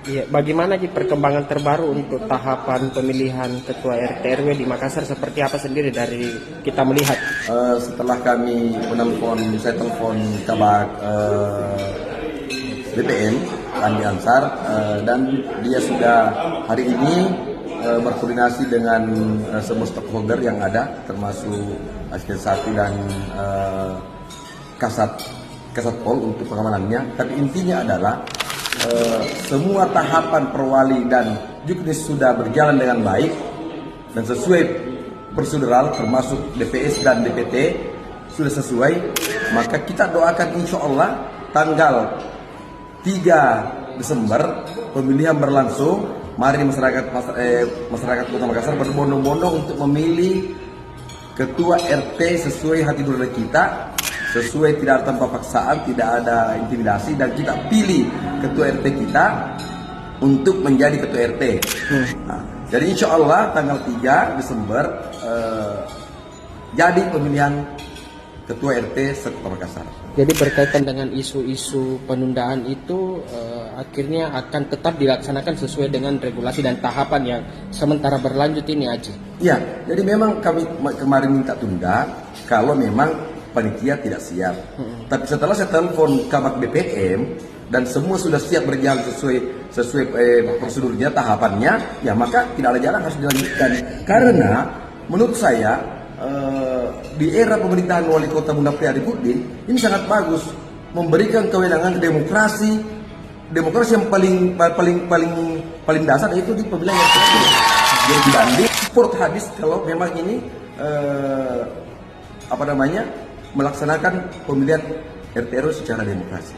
Iya, bagaimana Ji perkembangan terbaru untuk tahapan pemilihan ketua RT RW di Makassar seperti apa sendiri dari kita melihat? Setelah kami saya telepon kabak BPM Andi Ansar, dan dia sudah hari ini berkoordinasi dengan semua stakeholder yang ada, termasuk Asisten 1 dan Kasatpol untuk pengamanannya. Tapi intinya adalah semua tahapan perwali dan juknis sudah berjalan dengan baik dan sesuai prosedural, termasuk DPS dan DPT sudah sesuai. Maka kita doakan insya Allah tanggal 3 Desember pemilihan berlangsung. Mari masyarakat Kota Makassar berbondong-bondong untuk memilih ketua RT sesuai hati nurani kita, sesuai, tidak ada tanpa paksaan, tidak ada intimidasi, dan kita pilih ketua RT kita untuk menjadi ketua RT. Nah, jadi insya Allah tanggal 3 Desember jadi pemilihan ketua RT Kota Makassar. Jadi berkaitan dengan isu-isu penundaan itu akhirnya akan tetap dilaksanakan sesuai dengan regulasi dan tahapan yang sementara berlanjut ini Aji. Iya, jadi memang kami kemarin minta tunda kalau memang panitia tidak siap. Tapi setelah saya telepon kabak BPM dan semua sudah siap berjalan sesuai prosedurnya, tahapannya, ya maka tidak ada jalan, harus dilanjutkan. Karena menurut saya di era pemerintahan Wali Kota Munafri Arifudin ini sangat bagus, memberikan kewenangan demokrasi yang paling dasar, yaitu di pemilihan RT. Jadi dibanding support habis kalau memang ini melaksanakan pemilihan RT RW secara demokrasi.